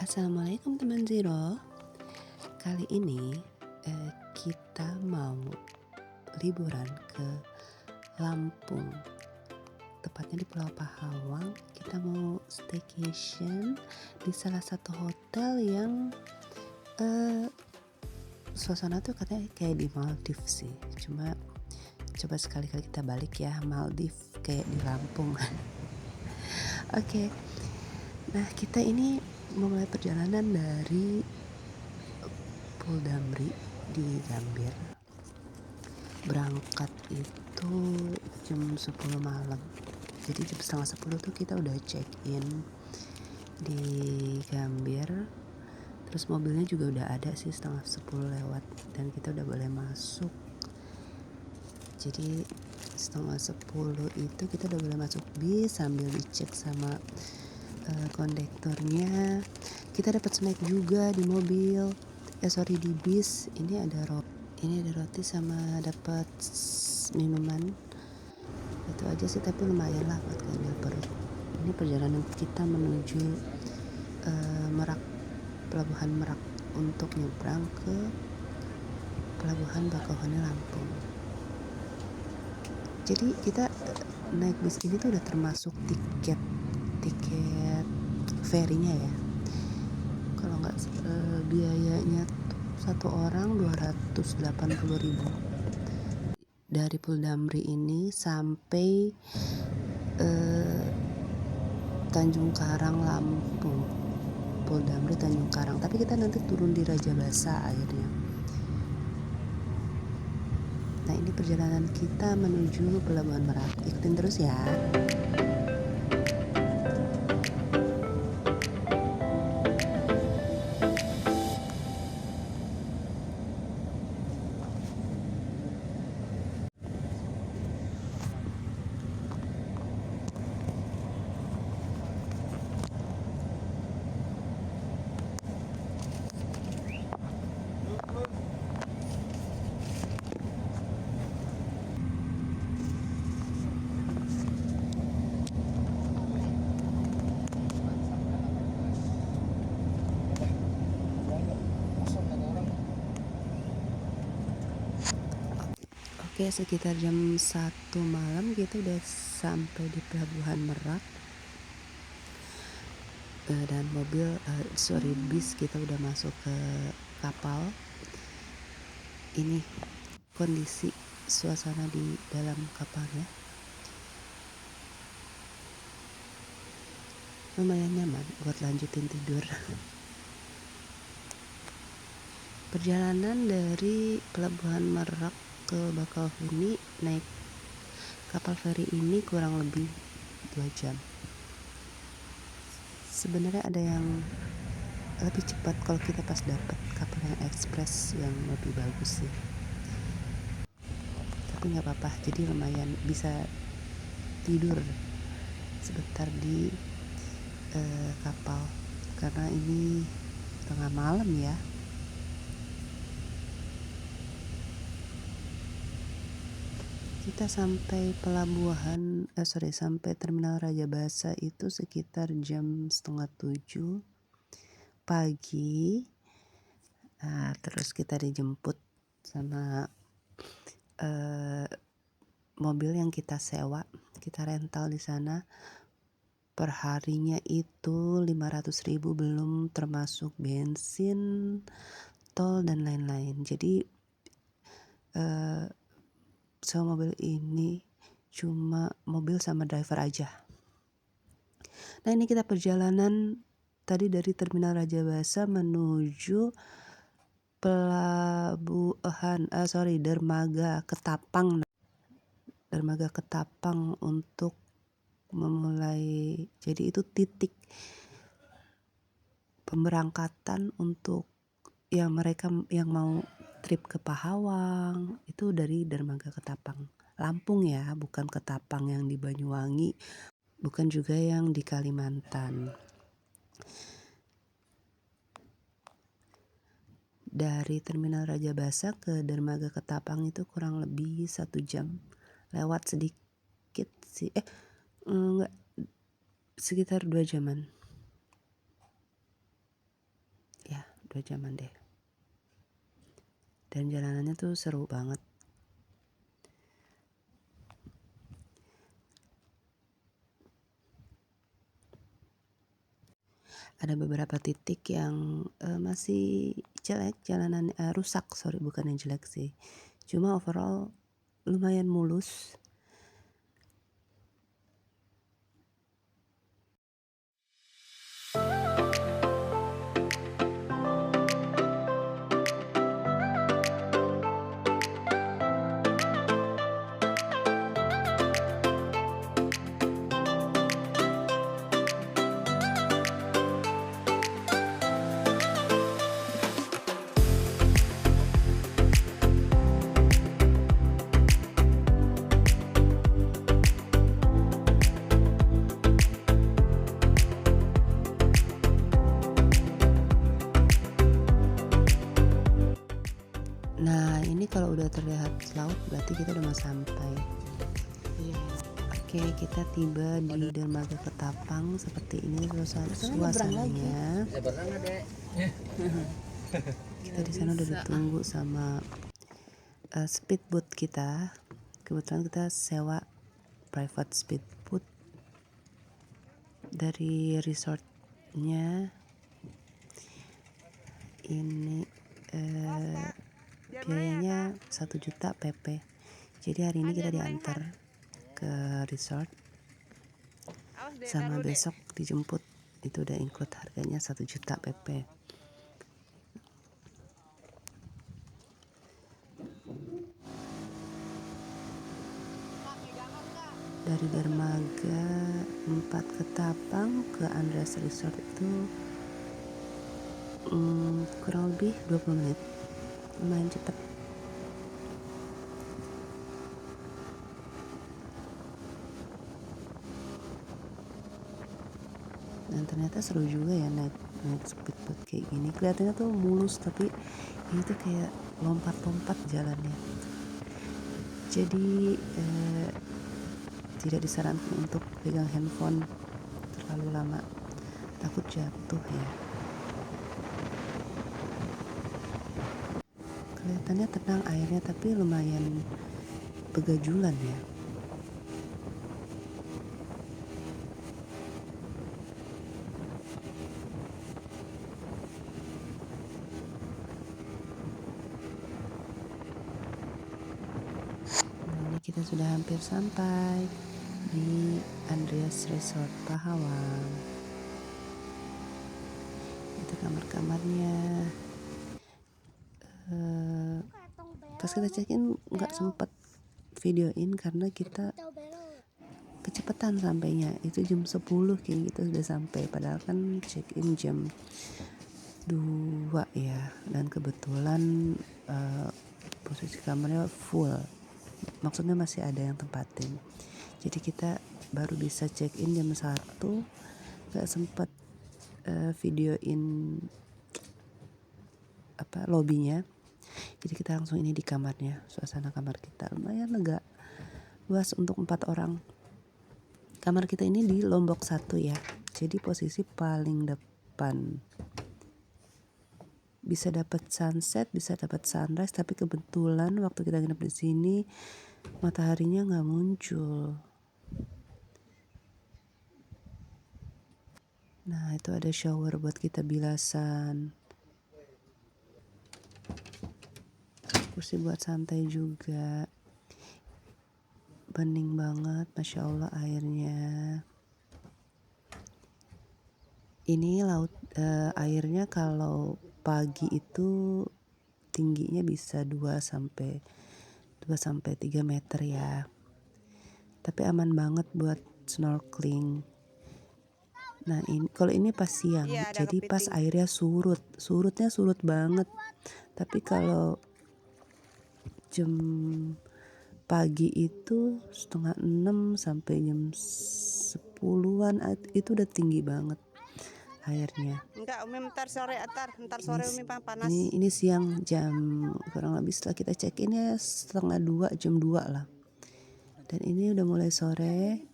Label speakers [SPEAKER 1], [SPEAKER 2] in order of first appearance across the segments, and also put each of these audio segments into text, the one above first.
[SPEAKER 1] Assalamualaikum teman Zero. Kali ini kita mau liburan ke Lampung, tepatnya di Pulau Pahawang. Kita mau staycation di salah satu hotel yang suasana tuh katanya kayak di Maldives sih. Cuma coba sekali-kali kita balik ya, Maldives kayak di Lampung. Oke. Nah, kita ini memulai perjalanan dari Pulau Damri di Gambir. Berangkat itu jam 10 malam. Jadi jam setengah 10 tuh kita udah check in di Gambir. Terus mobilnya juga udah ada sih setengah 10 lewat dan kita udah boleh masuk. Jadi setengah 10 itu kita udah boleh masuk bis sambil dicek sama kondekturnya. Kita dapat snack juga di mobil. Di bis. Ini ada roti sama dapat minuman. Itu aja sih, tapi lumayan lah buat ngambil perut. Ini perjalanan kita menuju Merak, Pelabuhan Merak, untuk nyebrang ke Pelabuhan Bakauheni Lampung. Jadi kita naik bis ini tuh udah termasuk tiket ferinya ya. Kalau nggak biayanya satu orang 280.000 dari Pulau Damri ini sampai Tanjung Karang Lampung. Pulau Damri Tanjung Karang, tapi kita nanti turun di Raja Basa akhirnya. Nah, ini perjalanan kita menuju Pelabuhan Merak. Ikutin terus ya. Oke, sekitar jam 1 malam kita udah sampai di Pelabuhan Merak. Dan bis kita udah masuk ke kapal. Ini kondisi suasana di dalam kapalnya. Lumayan nyaman buat lanjutin tidur. Perjalanan dari Pelabuhan Merak ke Bakauheni naik kapal feri ini kurang lebih 2 jam. Sebenarnya ada yang lebih cepat kalau kita pas dapat kapal yang ekspres yang lebih bagus sih. Tapi nggak apa-apa, jadi lumayan bisa tidur sebentar di kapal karena ini tengah malam ya. Kita sampai sampai Terminal Raja Basa itu sekitar jam 6:30 pagi. Nah, terus kita dijemput sama mobil yang kita sewa, kita rental di sana. Per harinya itu 500.000 belum termasuk bensin, tol dan lain-lain. Jadi sewa mobil ini cuma mobil sama driver aja. Nah, ini kita perjalanan tadi dari Terminal Raja Basa menuju Dermaga Ketapang untuk memulai. Jadi itu titik pemberangkatan untuk mereka yang mau trip ke Pahawang itu dari Dermaga Ketapang Lampung ya, bukan Ketapang yang di Banyuwangi, bukan juga yang di Kalimantan. Dari Terminal Raja Basa ke Dermaga Ketapang itu kurang lebih 1 jam, lewat sedikit sih, enggak, sekitar 2 jaman. 2 jaman deh. Dan jalanannya tuh seru banget. Ada beberapa titik yang masih jelek jalanan, rusak, sorry, bukan yang jelek sih. Cuma overall lumayan mulus. Nah, ini kalau udah terlihat laut berarti kita udah mau sampai. Oke, kita tiba di dermaga Ketapang. Seperti ini suasananya. Kita di sana udah ditunggu sama speedboat kita. Kebetulan kita sewa private speedboat dari resortnya. Ini biayanya 1 juta PP. Jadi hari ini kita diantar ke resort sama besok dijemput. Itu udah include harganya 1 juta PP. Dari dermaga 4 Ketapang ke Andreas Resort itu kurang lebih 20 menit. Lumayan cepet. Dan ternyata seru juga ya naik speedboat kayak gini. Kelihatannya tuh mulus, tapi ini tuh kayak lompat-lompat jalannya. Jadi tidak disarankan untuk pegang handphone terlalu lama, takut jatuh ya. Kelihatannya tenang airnya, tapi lumayan begajulan ya. Nah, ini kita sudah hampir sampai di Andreas Resort Pahawang. Itu kamar-kamarnya. Pas kita check-in nggak sempet videoin karena kita kecepatan sampainya. Itu jam 10 kayak gitu sudah sampai, padahal kan check-in jam 2 ya. Dan kebetulan posisi kamarnya full, maksudnya masih ada yang tempatin. Jadi kita baru bisa check-in jam 1, nggak sempet videoin lobbynya. Jadi kita langsung ini di kamarnya. Suasana kamar kita lumayan lega, luas untuk 4 orang. Kamar kita ini di Lombok 1 ya, jadi posisi paling depan. Bisa dapat sunset, bisa dapat sunrise, tapi kebetulan waktu kita nginep di sini mataharinya nggak muncul. Nah, itu ada shower buat kita bilasan, kursi buat santai juga. Bening banget, masya Allah airnya. Ini laut airnya kalau pagi itu tingginya bisa 2 sampai 3 meter ya. Tapi aman banget buat snorkeling. Nah, kalau ini pas siang, jadi pas airnya surutnya surut banget. Tapi kalau jam pagi itu 5:30 sampai jam 10-an itu udah tinggi banget airnya.
[SPEAKER 2] Enggak, Umi ntar sore Umi panas.
[SPEAKER 1] Ini siang jam kurang lebih setelah kita check in ya 1:30 jam 2 lah. Dan ini udah mulai sore,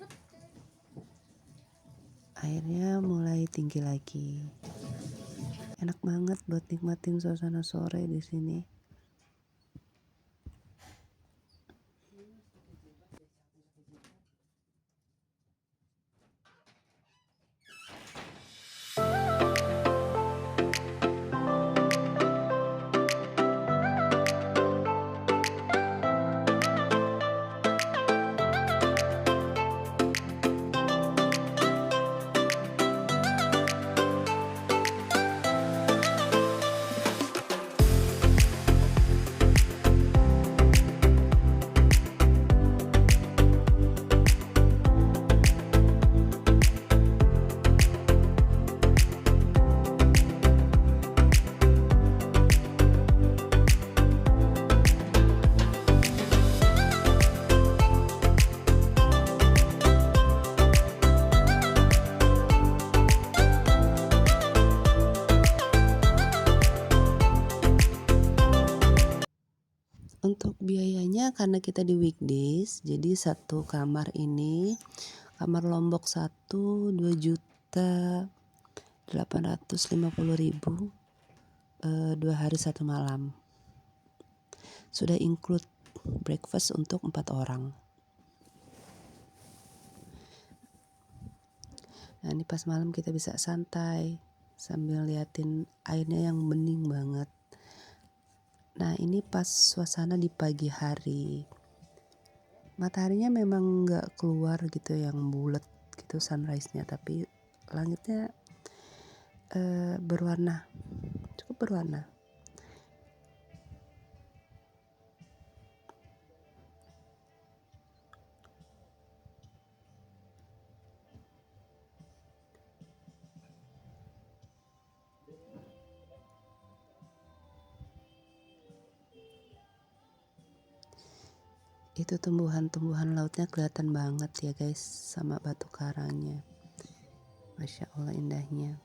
[SPEAKER 1] airnya mulai tinggi lagi. enak banget buat nikmatin suasana sore di sini. Untuk biayanya karena kita di weekdays, jadi satu kamar ini, kamar Lombok 1 2.850.000, 2 hari 1 malam. Sudah include breakfast untuk 4 orang. Nah ini pas malam kita bisa santai sambil liatin airnya yang bening banget. Nah ini pas suasana di pagi hari, mataharinya memang nggak keluar gitu yang bulat gitu sunrise-nya, tapi langitnya berwarna, cukup berwarna. Itu tumbuhan-tumbuhan lautnya kelihatan banget ya guys, sama batu karangnya. Masya Allah indahnya.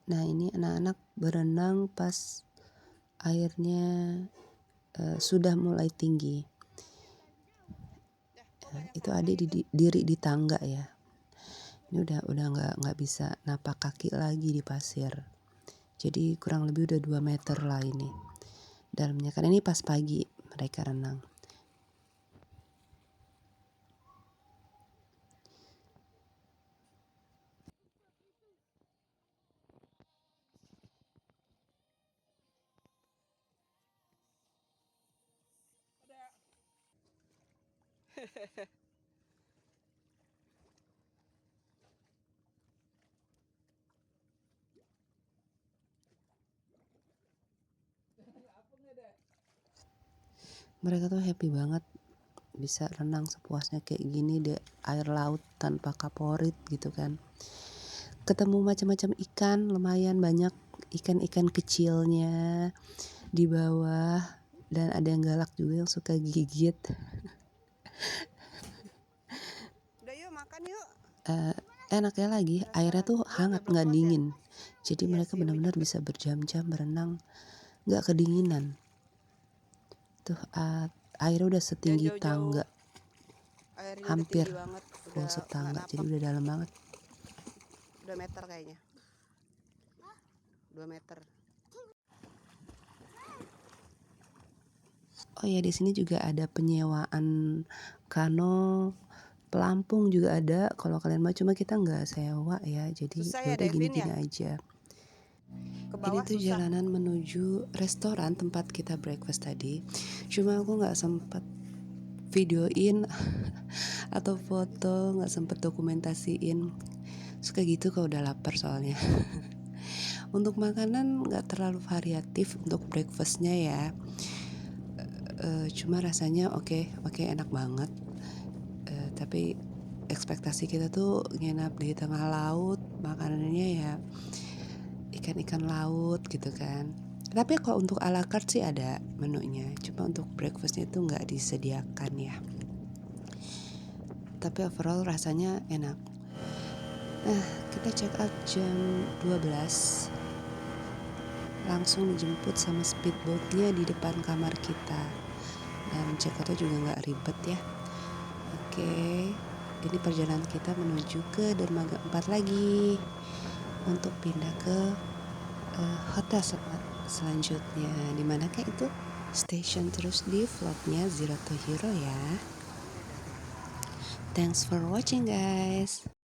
[SPEAKER 1] Nah ini anak-anak berenang pas airnya sudah mulai tinggi. Itu adik diri di tangga ya. Ini udah nggak bisa napak kaki lagi di pasir. Jadi kurang lebih udah 2 meter lah ini dalamnya. Karena ini pas pagi mereka renang. Mereka tuh happy banget bisa renang sepuasnya kayak gini di air laut tanpa kaporit gitu kan. Ketemu macam-macam ikan, lumayan banyak ikan-ikan kecilnya di bawah, dan ada yang galak juga yang suka gigit.
[SPEAKER 2] Udah yuk makan yuk.
[SPEAKER 1] Enaknya lagi airnya tuh hangat, nggak dingin, jadi mereka benar-benar bisa berjam-jam berenang nggak kedinginan. Tuh airnya udah setinggi tangga,
[SPEAKER 2] Airnya
[SPEAKER 1] hampir
[SPEAKER 2] udah tinggi banget,
[SPEAKER 1] full
[SPEAKER 2] udah
[SPEAKER 1] setangga,
[SPEAKER 2] nggak
[SPEAKER 1] jadi
[SPEAKER 2] napak.
[SPEAKER 1] udah dalam banget.
[SPEAKER 2] 2 meter kayaknya. 2 meter.
[SPEAKER 1] Oh ya di sini juga ada penyewaan kano, pelampung juga ada kalau kalian mau, cuma kita nggak sewa ya, jadi
[SPEAKER 2] Susah
[SPEAKER 1] ya
[SPEAKER 2] ya
[SPEAKER 1] udah
[SPEAKER 2] Devin
[SPEAKER 1] gini-gini
[SPEAKER 2] ya?
[SPEAKER 1] aja.
[SPEAKER 2] Ke
[SPEAKER 1] Ini
[SPEAKER 2] bawah
[SPEAKER 1] tuh
[SPEAKER 2] susah.
[SPEAKER 1] jalanan menuju restoran tempat kita breakfast tadi, cuma aku nggak sempet videoin atau foto, nggak sempet dokumentasiin. Suka gitu kalau udah lapar soalnya. Untuk makanan nggak terlalu variatif untuk breakfastnya ya. Cuma rasanya oke, enak banget. Tapi ekspektasi kita tuh nginap di tengah laut, makanannya ya ikan-ikan laut gitu kan. Tapi kalau untuk ala carte sih ada menunya, cuma untuk breakfastnya itu nggak disediakan ya. Tapi overall rasanya enak. Kita check out jam 12, langsung dijemput sama speedboatnya di depan kamar kita, dan check outnya juga nggak ribet ya. Oke, ini perjalanan kita menuju ke dermaga 4 lagi untuk pindah ke hotel selanjutnya. Dimana kayak itu station terus di vlognya Zero to Hero ya. Thanks for watching guys.